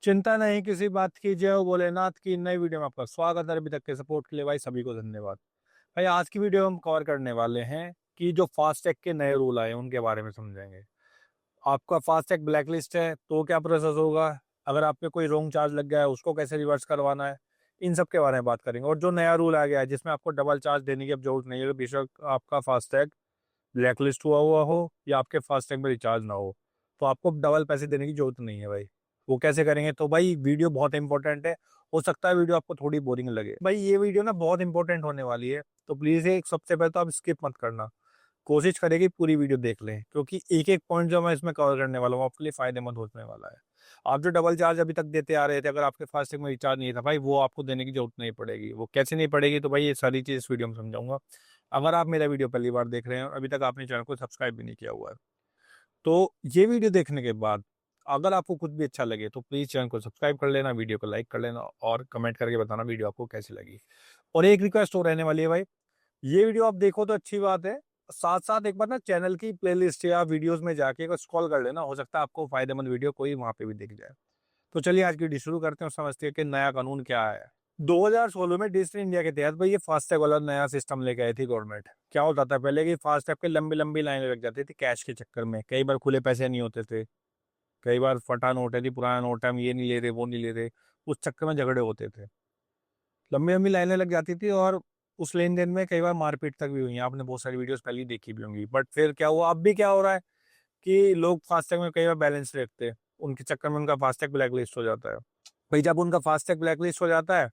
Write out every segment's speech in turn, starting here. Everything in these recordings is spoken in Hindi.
चिंता नहीं किसी बात की, जय हो भोलेनाथ की। नई वीडियो में आपका स्वागत है। अभी तक के सपोर्ट के लिए भाई सभी को धन्यवाद। भाई आज की वीडियो हम कवर करने वाले हैं कि जो फास्टैग के नए रूल आए हैं उनके बारे में समझेंगे। आपका फास्टैग ब्लैक लिस्ट है तो क्या प्रोसेस होगा, अगर आप पे कोई रॉन्ग चार्ज लग गया है उसको कैसे रिवर्स करवाना है, इन सब के बारे में बात करेंगे। और जो नया रूल आ गया है जिसमें आपको डबल चार्ज देने की अब जरूरत नहीं है, बेशक आपका फास्टैग ब्लैक लिस्ट हुआ हुआ हो या आपके फास्टैग में रिचार्ज ना हो, तो आपको डबल पैसे देने की जरूरत नहीं है भाई। वो कैसे करेंगे, तो भाई वीडियो बहुत इंपॉर्टेंट है। हो सकता है वीडियो आपको थोड़ी बोरिंग लगे, भाई ये वीडियो ना बहुत इंपॉर्टेंट होने वाली है, तो प्लीज एक सबसे पहले तो आप स्किप मत करना। कोशिश करेगी पूरी वीडियो देख लें, क्योंकि एक एक पॉइंट जो मैं इसमें कवर करने वाला हूँ आपके लिए फायदेमंद होने वाला है। आप जो डबल चार्ज अभी तक देते आ रहे थे, अगर आपके फास्टैग में रिचार्ज नहीं था भाई, वो आपको देने की जरूरत नहीं पड़ेगी। वो कैसे नहीं पड़ेगी, तो भाई ये सारी चीज इस वीडियो में समझाऊंगा। अगर आप मेरा वीडियो पहली बार देख रहे हैं और अभी तक आपने चैनल को सब्सक्राइब भी नहीं किया हुआ है, तो ये वीडियो देखने के बाद अगर आपको कुछ भी अच्छा लगे तो प्लीज चैनल को सब्सक्राइब कर लेना, वीडियो को लाइक कर लेना और कमेंट करके बताना वीडियो आपको कैसी लगी। और एक रिक्वेस्ट हो रहने वाली है भाई, ये वीडियो आप देखो तो अच्छी बात है, साथ साथ एक बार ना चैनल की प्लेलिस्ट या वीडियोस में जाके एक स्क्रॉल कर लेना, हो सकता है आपको फायदेमंद वीडियो कोई वहां पे भी दिख जाए। तो चलिए आज की वीडियो शुरू करते हैं और समझते हैं कि नया कानून क्या है। 2016 में डिजिटल इंडिया के तहत भाई ये फास्टैग वाला नया सिस्टम लेके आई थी गवर्नमेंट। क्या होता था पहले कि फास्टैग पे लंबी लंबी लाइनें लग जाती थी कैश के चक्कर में, कई बार खुले पैसे नहीं होते थे, कई बार फटा नोट है जी, पुराना नोट है, हम ये नहीं ले रहे वो नहीं ले रहे, उस चक्कर में झगड़े होते थे, लंबी लंबी लाइनें लग जाती थी और उस लेन देन में कई बार मारपीट तक भी हुई है। आपने बहुत सारी वीडियोस पहले ही देखी भी होंगी। बट फिर क्या हुआ, अब भी क्या हो रहा है कि लोग फास्टैग में कई बार बैलेंस रखते हैं, उनके चक्कर में उनका फास्टैग ब्लैक लिस्ट हो जाता है। भाई जब उनका फास्टैग ब्लैक लिस्ट हो जाता है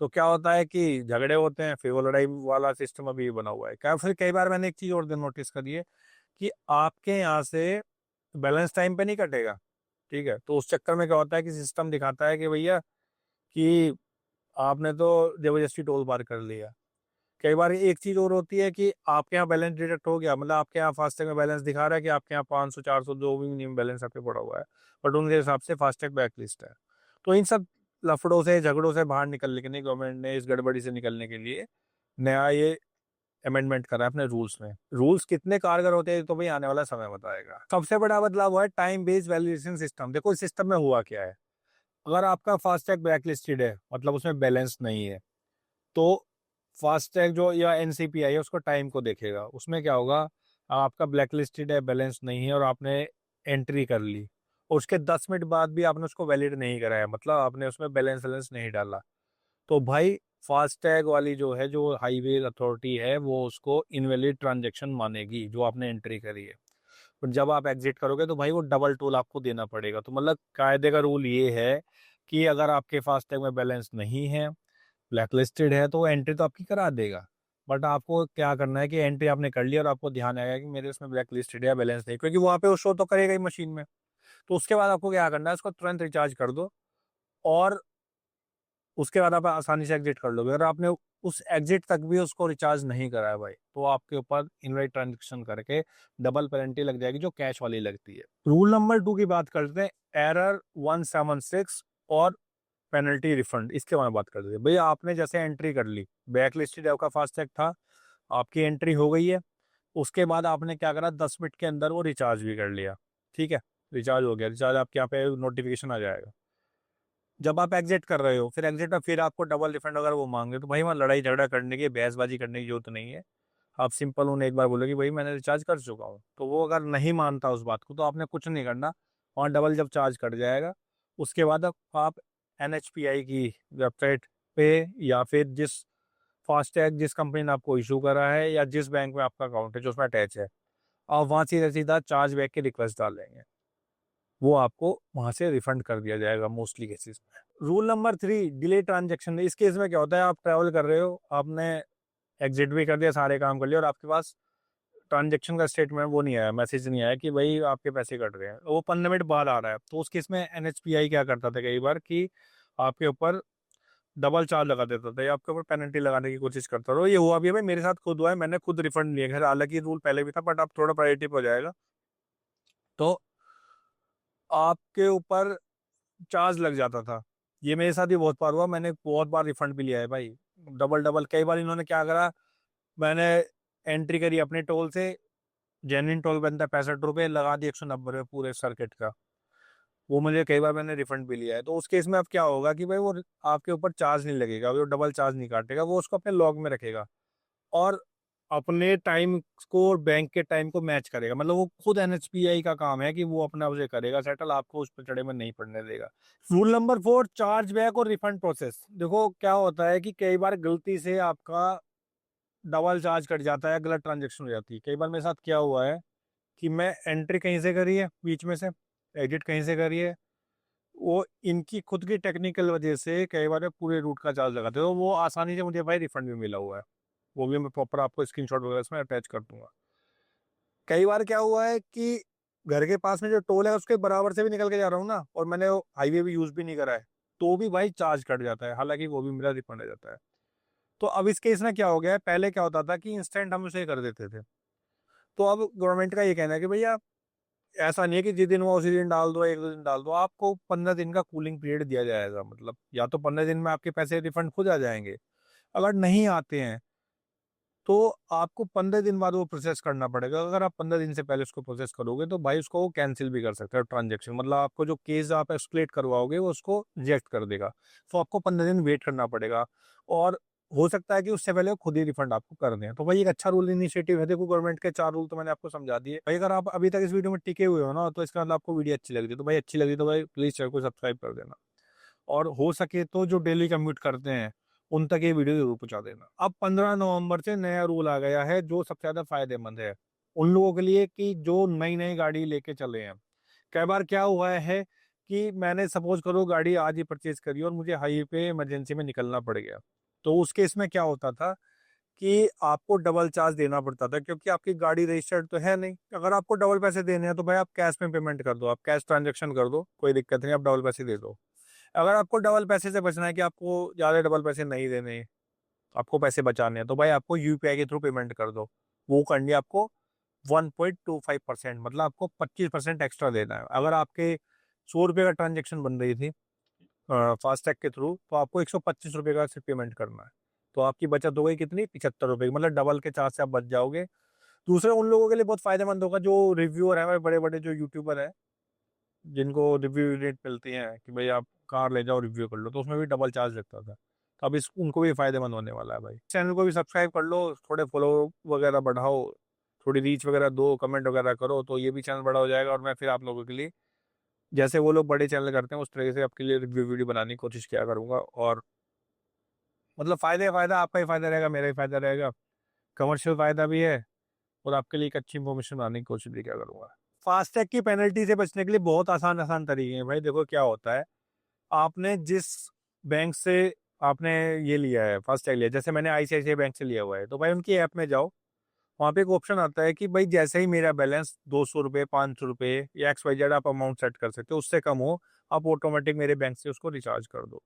तो क्या होता है कि झगड़े होते हैं, फिर वो लड़ाई वाला सिस्टम अभी बना हुआ है। क्या फिर कई बार मैंने एक चीज और दिन नोटिस करी है कि आपके यहाँ से बैलेंस टाइम पे नहीं कटेगा, ठीक है, तो उस चक्कर में क्या होता है कि सिस्टम दिखाता है कि भैया कि आपने तो जबरदस्ती टोल पार कर लिया। कई बार एक चीज और होती है कि आपके यहाँ बैलेंस डिडक्ट हो गया, मतलब आपके यहाँ फास्टैग में बैलेंस दिखा रहा है कि आपके यहाँ 500 400 जो भी मिनिमम बैलेंस आपके पड़ा हुआ है, बट उनके हिसाब से फास्टैग ब्लैक लिस्ट है। तो इन सब लफड़ों से झगड़ों से बाहर निकलने के लिए गवर्नमेंट ने, इस गड़बड़ी से निकलने के लिए नया ये अमेंडमेंट करा है अपने रूल्स में। रूल्स कितने कारगर होते हैं तो भाई आने वाला समय बताएगा। सबसे बड़ा बदलाव हुआ है टाइम बेस्ड वैलिडेशन सिस्टम। देखो इस सिस्टम में हुआ क्या है, अगर आपका फास्टैग ब्लैक लिस्टेड है मतलब उसमें बैलेंस नहीं है, तो फास्टैग जो या एनसीपीआई है उसको टाइम को देखेगा। उसमें क्या होगा, आपका ब्लैक लिस्टेड है, बैलेंस नहीं है और आपने एंट्री कर ली और उसके 10 मिनट बाद भी आपने उसको वैलिड नहीं कराया, मतलब आपने उसमें बैलेंस वैलेंस नहीं डाला, तो भाई फास्टैग वाली जो है, जो हाईवे अथॉरिटी है, वो उसको इनवैलिड ट्रांजेक्शन मानेगी जो आपने एंट्री करी है। पर जब आप एग्जिट करोगे तो भाई वो डबल टोल आपको देना पड़ेगा। तो मतलब कायदे का रूल ये है कि अगर आपके फास्टैग में बैलेंस नहीं है, ब्लैक लिस्टेड है, तो एंट्री तो आपकी करा देगा। बट आपको क्या करना है कि एंट्री आपने कर लिया और आपको ध्यान आएगा कि मेरे उसमें ब्लैक लिस्टेड है, बैलेंस नहीं, क्योंकि वहां पे वो शो तो करेगा ही मशीन में। तो उसके बाद आपको क्या करना है, उसको तुरंत रिचार्ज कर दो और उसके बाद आप आसानी से एग्जिट कर लोगे। अगर आपने उस एग्जिट तक भी उसको रिचार्ज नहीं करा है भाई, तो आपके ऊपर इनवैलिड ट्रांजेक्शन करके डबल पेनल्टी लग जाएगी जो कैश वाली लगती है। रूल नंबर 2 की बात करते हैं, एरर 176 और पेनल्टी रिफंड। इसके बारे में बात करते हैं। भैया आपने जैसे एंट्री कर ली, ब्लैक लिस्टेड आपका फास्टैग था, आपकी एंट्री हो गई है, उसके बाद आपने क्या करा, 10 मिनट के अंदर वो रिचार्ज भी कर लिया, ठीक है, रिचार्ज हो गया, रिचार्ज आपके यहाँ पे नोटिफिकेशन आ जाएगा। जब आप एग्जिट कर रहे हो, फिर एग्जिट में फिर आपको डबल रिफंड अगर वो मांग रहे तो भाई वहाँ लड़ाई झगड़ा करने की, बहसबाजी करने की जरूरत नहीं है। आप सिंपल उन्हें एक बार बोलो कि भाई मैंने रिचार्ज कर चुका हूँ, तो वो अगर नहीं मानता उस बात को तो आपने कुछ नहीं करना, वहाँ डबल जब चार्ज कट जाएगा उसके बाद आप एनएचपीआई की वेबसाइट पे या फिर जिस फास्टैग जिस कंपनी ने आपको इशू करा है या जिस बैंक में आपका अकाउंट है जो उसमें अटैच है, आप वहाँ सीधा सीधा चार्ज बैक की रिक्वेस्ट डाल देंगे, वो आपको वहां से रिफंड कर दिया जाएगा मोस्टली केसेस में। Rule number 3, delay transaction. इस केस में क्या होता है, आप ट्रैवल कर रहे हो, आपने एग्जिट भी कर दिया, सारे काम कर लिया और आपके पास ट्रांजेक्शन का स्टेटमेंट वो नहीं आया, मैसेज नहीं आया कि भाई आपके पैसे कट गए हैं, वो 15 मिनट बाद आ रहा है। तो उस केस में एनएचपीआई क्या करता था कई बार कि आपके ऊपर डबल चार्ज लगा देता था या आपके ऊपर पेनल्टी लगाने की कोशिश करता था। ये हुआ भी है भाई, मेरे साथ खुद हुआ है, मैंने खुद रिफंड लिया है। हालांकि रूल पहले भी था बट अब थोड़ा प्रायोरिटी पे हो जाएगा, तो आपके ऊपर चार्ज लग जाता था। ये मेरे साथ भी बहुत बार हुआ, मैंने बहुत बार रिफंड भी लिया है भाई, डबल डबल। कई बार इन्होंने क्या करा, मैंने एंट्री करी अपने टोल से, जेन्युइन टोल बनता है 65 रुपये, लगा दिए 190 रुपये पूरे सर्किट का। वो मुझे कई बार मैंने रिफंड भी लिया है। तो उस केस में अब क्या होगा कि भाई वो आपके ऊपर चार्ज नहीं लगेगा, वो डबल चार्ज नहीं काटेगा, वो उसको अपने लॉग में रखेगा और अपने टाइम को और बैंक के टाइम को मैच करेगा। मतलब वो खुद एनएचपीआई का काम है कि वो अपना उसे करेगा सेटल, आपको उस पर चढ़े में नहीं पड़ने देगा। रूल नंबर 4, चार्ज बैक और रिफंड प्रोसेस। देखो क्या होता है कि कई बार गलती से आपका डबल चार्ज कट जाता है, गलत ट्रांजेक्शन हो जाती है। कई बार मेरे साथ क्या हुआ है कि मैं एंट्री कहीं से करी है बीच में से, एडिट कहीं से करी है, वो इनकी खुद की टेक्निकल वजह से कई बार पूरे रूट का चार्ज लगाते हैं, तो वो आसानी से मुझे भाई रिफंड भी मिला हुआ है। वो भी मैं प्रॉपर आपको स्क्रीनशॉट वगैरह इसमें अटैच कर दूंगा। कई बार क्या हुआ है कि घर के पास में जो टोल है उसके बराबर से भी निकल के जा रहा हूँ ना, और मैंने हाईवे भी यूज भी नहीं करा है, तो भी भाई चार्ज कट जाता है, हालांकि वो भी मेरा रिफंड हो जाता है। तो अब इस केस में क्या हो गया है, पहले क्या होता था कि इंस्टेंट हम उसे कर देते थे। तो अब गवर्नमेंट का ये कहना है कि भैया ऐसा नहीं है कि जिस दिन हुआ उसी दिन डाल दो, एक दो दिन डाल दो, आपको 15 दिन का कूलिंग पीरियड दिया जाएगा। मतलब या तो 15 दिन में आपके पैसे रिफंड खुद आ जाएंगे, अगर नहीं आते हैं तो आपको 15 दिन बाद वो प्रोसेस करना पड़ेगा। अगर आप 15 दिन से पहले उसको प्रोसेस करोगे तो भाई उसको कैंसिल भी कर सकते हो ट्रांजेक्शन, मतलब आपको जो केस आप एस्केलेट करवाओगे वो उसको रिजेक्ट कर देगा। तो आपको 15 दिन वेट करना पड़ेगा, और हो सकता है कि उससे पहले वो खुद ही रिफंड आपको कर दें। तो भाई एक अच्छा रूल इनिशिएटिव है। देखो गवर्नमेंट के 4 रूल तो मैंने आपको समझा दिए भाई। अगर आप अभी तक इस वीडियो में टिके हुए हो ना, तो इसका मतलब आपको वीडियो अच्छी लग रही है। तो भाई अच्छी लगी तो भाई प्लीज चैनल को सब्सक्राइब कर देना, और हो सके तो जो डेली कम्यूट करते हैं उन तक ये वीडियो जरूर पहुंचा देना। अब 15 नवंबर से नया रूल आ गया है जो सबसे ज्यादा फायदेमंद है उन लोगों के लिए कि जो नई नई गाड़ी लेके चले हैं। कई बार क्या हुआ है कि मैंने सपोज करो गाड़ी आज ही परचेज करी और मुझे हाईवे पे इमरजेंसी में निकलना पड़ गया। तो उस केस में क्या होता था कि आपको डबल चार्ज देना पड़ता था, क्योंकि आपकी गाड़ी रजिस्टर्ड तो है नहीं। अगर आपको डबल पैसे देने हैं तो भाई आप कैश में पेमेंट कर दो, आप कैश ट्रांजेक्शन कर दो, कोई दिक्कत नहीं, आप डबल पैसे दे दो। अगर आपको डबल पैसे से बचना है कि आपको ज्यादा डबल पैसे नहीं देने, आपको पैसे बचाने हैं, तो भाई आपको यूपीआई के थ्रू पेमेंट कर दो। वो करनी है आपको 1.25%, मतलब आपको 25% एक्स्ट्रा देना है। अगर आपके 100 रुपये का ट्रांजेक्शन बन रही थी फास्टैग के थ्रू, तो आपको 125 रुपये का सिर्फ पेमेंट करना है। तो आपकी बचत हो गई कितनी, 75 रुपये, मतलब डबल के चार्ज से आप बच जाओगे। दूसरे उन लोगों के लिए बहुत फायदेमंद होगा जो रिव्यूअर है, बड़े बड़े जो यूट्यूबर है जिनको रिव्यू रेट मिलती हैं कि भाई आप कार ले जाओ रिव्यू कर लो, तो उसमें भी डबल चार्ज लगता था। तो अब इस उनको भी फायदेमंद होने वाला है भाई। चैनल को भी सब्सक्राइब कर लो, थोड़े फॉलो वगैरह बढ़ाओ, थोड़ी रीच वगैरह दो, कमेंट वगैरह करो, तो ये भी चैनल बड़ा हो जाएगा। और मैं फिर आप लोगों के लिए जैसे वो लोग बड़े चैनल करते हैं उस तरीके से आपके लिए रिव्यू वीडियो बनाने की कोशिश किया करूंगा। और मतलब फायदे फायदा, आपका ही फायदा रहेगा, मेरा ही फायदा रहेगा, कमर्शियल फायदा भी है, और आपके लिए एक अच्छी इन्फॉर्मेशन बनाने की कोशिश भी क्या करूंगा। फास्टैग की पेनल्टी से बचने के लिए बहुत आसान आसान तरीके हैं भाई। देखो क्या होता है, आपने जिस बैंक से आपने ये लिया है फास्टैग लिया, जैसे मैंने आईसीआईसीआई बैंक से लिया हुआ है, तो भाई उनकी ऐप में जाओ, वहाँ पे एक ऑप्शन आता है कि भाई जैसे ही मेरा बैलेंस 200 रुपये, 500 रुपये या XYZ आप अमाउंट सेट कर सकते हो, उससे कम हो आप ऑटोमेटिक मेरे बैंक से उसको रिचार्ज कर दो।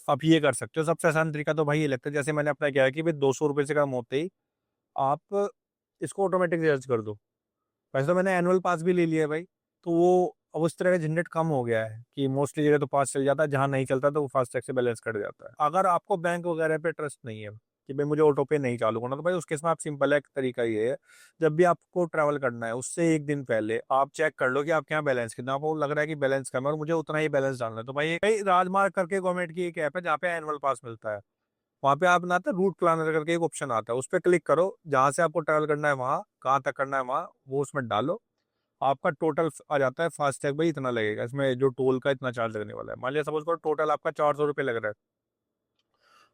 आप ये कर सकते हो। सबसे आसान तरीका तो भाई ये लगता है, जैसे मैंने अपना किया है कि भाई 200 रुपये से कम होते ही आप इसको ऑटोमेटिक रिचार्ज कर दो। वैसे तो मैंने एनुअल पास भी ले लिया है भाई, तो वो अब उस तरह का झंझट कम हो गया है कि मोस्टली जगह तो पास चल जाता है, जहाँ नहीं चलता तो वो फास्टैग से बैलेंस कट जाता है। अगर आपको बैंक वगैरह पे ट्रस्ट नहीं है कि भाई मुझे ऑटो पे नहीं चालू करना, तो भाई उस केस में आप सिंपल है, एक तरीका ये है, जब भी आपको ट्रैवल करना है उससे एक दिन पहले आप चेक कर लो कि आपके यहाँ बैलेंस कितना, आपको लग रहा है कि बैलेंस कम है और मुझे उतना ही बैलेंस डालना है, तो भाई राजमार्ग करके गवर्नमेंट की एक ऐप है जहाँ पे एनुअल पास मिलता है। वहाँ पे आप ना आता रूट प्लानर करके एक ऑप्शन आता है, उस पर क्लिक करो, जहाँ से आपको ट्रैवल करना है वहाँ कहाँ तक करना है वहाँ वो उसमें डालो, आपका टोटल आ जाता है फास्टैग भाई इतना लगेगा, इसमें जो टोल का इतना चार्ज लगने वाला है। मान लिया सपोज करो टोटल आपका 400 रुपये लग रहा है,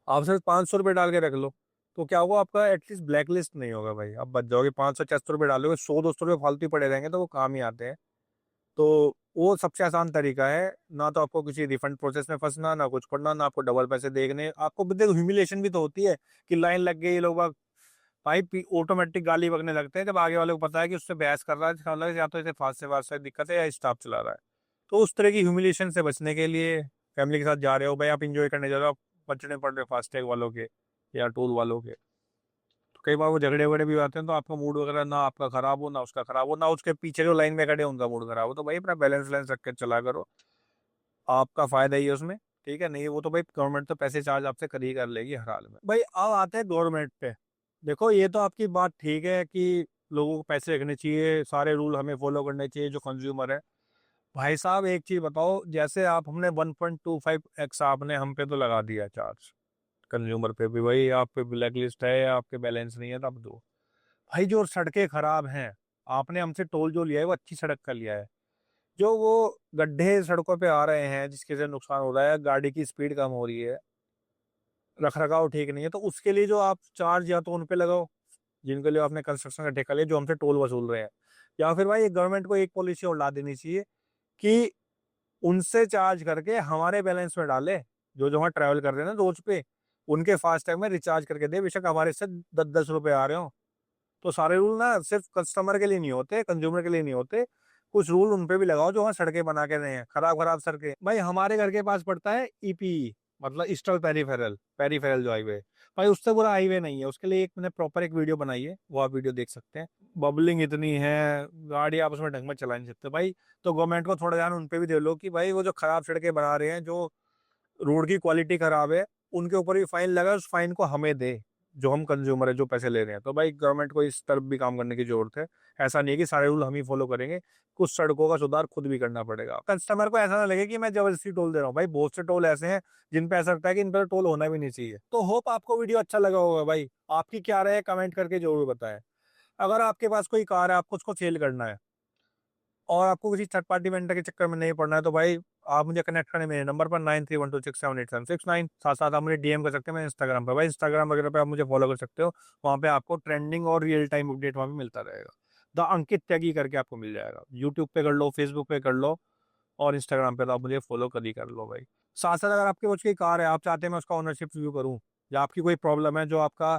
आप सिर्फ 500 रुपये डाल के रख लो, तो क्या होगा, आपका एटलीस्ट ब्लैक लिस्ट नहीं होगा भाई, आप बच जाओगे। 500 600 रुपये डालोगे, 100 200 रुपये फालतू ही पड़े रहेंगे तो वो काम ही आते हैं। तो वो सबसे आसान तरीका है, ना तो आपको किसी रिफंड प्रोसेस में फंसना, ना कुछ करना, ना आपको डबल पैसे देखने। आपको देखो ह्यूमिलेशन भी तो होती है कि लाइन लग गई, ये लोग भाई ऑटोमेटिक गाली बकने लगते हैं जब आगे वाले को पता है कि उससे बहस कर रहा है, इसका मतलब या तो इसे फास्ट से फास्ट दिक्कत है या स्टाफ चला रहा है। तो उस तरह की ह्यूमिलेशन से बचने के लिए फैमिली के साथ जा रहे हो भाई, आप इंजॉय करने जा रहे हो, आप बचने पड़ रहे हो फास्टैग वालों के या टोल वालों के, तो कई बार वो झगड़े वगड़े भी आते हैं, तो आपका मूड वगैरह ना आपका खराब हो ना उसका खराब हो, ना उसके पीछे जो लाइन में खड़े हैं उनका मूड खराब हो, तो भाई अपना बैलेंस वैलेंस रख के चला करो, आपका फायदा ही है उसमें। ठीक है, नहीं वो तो भाई गवर्नमेंट तो पैसे चार्ज आपसे कर ही कर लेगी हर हाल में। भाई अब आते हैं गवर्नमेंट पे। देखो ये तो आपकी बात ठीक है कि लोगों को पैसे रखने चाहिए, सारे रूल हमें फॉलो करने चाहिए जो कंज्यूमर है। भाई साहब एक चीज बताओ, जैसे आप हमने 1.25x आपने हम पे तो लगा दिया चार्ज, कंज्यूमर पे भी, भाई आप पे ब्लैक लिस्ट है, आपके बैलेंस नहीं है तब दो। भाई जो सड़कें खराब हैं, आपने हमसे टोल जो लिया है वो अच्छी सड़क का लिया है। जो वो गड्ढे सड़कों पे आ रहे हैं जिसके से नुकसान हो रहा है, गाड़ी की स्पीड कम हो रही है, रख रखाव ठीक नहीं है, तो उसके लिए जो आप चार्ज या तो उन पे लगाओ जिनके लिए आपने कंस्ट्रक्शन का ठेका लिया, जो हमसे टोल वसूल रहे हैं। या फिर भाई गवर्नमेंट को एक पॉलिसी और ला देनी चाहिए कि उनसे चार्ज करके हमारे बैलेंस में डाले, जो जो वहाँ ट्रैवल कर रहे हैं ना रोज पे, उनके फास्टैग में रिचार्ज करके दे, बेशक हमारे से 10-10 रुपए आ रहे हो। तो सारे रूल ना सिर्फ कस्टमर के लिए नहीं होते, कंज्यूमर के लिए नहीं होते, कुछ रूल उन पे भी लगाओ जो वहाँ सड़कें बना के रहे हैं, खराब खराब सड़कें। भाई हमारे घर के पास पड़ता है ईपीई, मतलब ईस्टर्न पेरीफेरल, पेरीफेरल जो हाईवे, भाई उससे बुरा हाईवे नहीं है। उसके लिए एक मैंने प्रॉपर एक वीडियो बनाई है, वो आप वीडियो देख सकते हैं। बबलिंग इतनी है, गाड़ी आप उसमें ढंग में चला नहीं सकते भाई। तो गवर्नमेंट को थोड़ा ध्यान उन पे भी दे लो कि भाई वो जो खराब सड़कें बना रहे हैं, जो रोड की क्वालिटी खराब है, उनके ऊपर भी फाइन लगा, उस फाइन को हमें दे, जो हम कंज्यूमर है, जो पैसे ले रहे हैं। तो भाई गवर्नमेंट को इस तरफ भी काम करने की जरूरत है। ऐसा नहीं है कि सारे रूल हम ही फॉलो करेंगे, कुछ सड़कों का सुधार खुद भी करना पड़ेगा। कस्टमर को ऐसा ना लगे कि मैं जबरदस्ती टोल दे रहा हूँ, भाई बहुत से टोल ऐसे हैं जिन पे ऐसा लगता है कि इन पर टोल होना भी नहीं चाहिए। तो होप आपको वीडियो अच्छा लगा होगा। भाई आपकी क्या राय है, कमेंट करके जरूर बताएं। अगर आपके पास कोई कार है, आपको उसको सेल करना है और आपको किसी थर्ड पार्टी वेंडर के चक्कर में नहीं पड़ना है, तो भाई आप मुझे कनेक्ट करें मेरे नंबर पर 9312678769। साथ साथ आप मुझे डीएम कर सकते हैं मेरे इंस्टाग्राम पर, भाई इंस्टाग्राम वगैरह पे आप मुझे फॉलो कर सकते हो। वहाँ पे आपको ट्रेंडिंग और रियल टाइम अपडेट वहाँ पे मिलता रहेगा। द अंकित त्यागी करके आपको मिल जाएगा, यूट्यूब पे कर लो, फेसबुक पे कर लो, और इंस्टाग्राम पे तो आप मुझे फॉलो कर लो भाई। साथ साथ अगर आपके पास की कार है, आप चाहते हैं मैं उसका ओनरशिप रिव्यू करूँ, या आपकी कोई प्रॉब्लम है जो आपका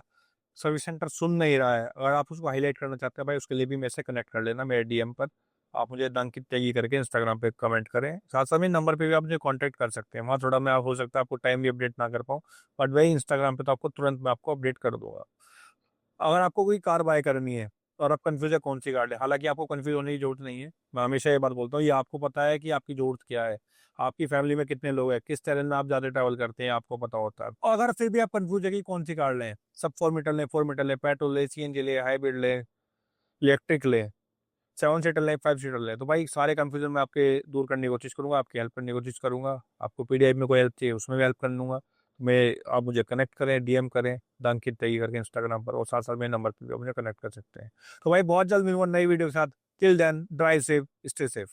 सर्विस सेंटर सुन नहीं रहा है, अगर आप उसको हाईलाइट करना चाहते हैं भाई, उसके लिए भी मेरे से कनेक्ट कर लेना मेरे डीएम पर। आप मुझे अंकित त्यागी करके इंस्टाग्राम पे कमेंट करें, साथ साथ में नंबर पे भी आप मुझे कांटेक्ट कर सकते हैं। वहाँ थोड़ा मैं हो सकता है आपको टाइम भी अपडेट ना कर पाऊँ, बट वही इंस्टाग्राम पे तो आपको तुरंत मैं आपको अपडेट कर दूंगा। अगर आपको कोई कार बाय करनी है और आप कंफ्यूज है कौन सी कार है, हालांकि आपको कंफ्यूज होने की जरूरत नहीं है। मैं हमेशा ये बात बोलता हूँ, ये आपको पता है कि आपकी जरूरत क्या है, आपकी फैमिली में कितने लोग हैं, किस तरह में आप ज्यादा ट्रैवल करते हैं, आपको पता होता है। और अगर फिर भी आप कंफ्यूज है कि कौन सी कार लें, सब 4 मीटर लें, 4 मीटर लें, पेट्रोल ले, सीएनजी ले, हाइब्रिड ले, इलेक्ट्रिक ले, 7 सीटर लें, 5 सीटर लें, तो भाई सारे कंफ्यूजन मैं आपके दूर करने की कोशिश करूंगा, आपकी हेल्प करने की कोशिश करूंगा। आपको पीडीएफ में कोई हेल्प चाहिए उसमें भी हेल्प कर लूंगा। मैं आप मुझे कनेक्ट करें, डीएम करें द अंकित त्यागी करके इंस्टाग्राम पर, और साथ साथ मेरे नंबर पर भी आप मुझे कनेक्ट कर सकते हैं। तो भाई बहुत जल्द मिलूंगा नई वीडियो के साथ। Till then drive safe, stay safe.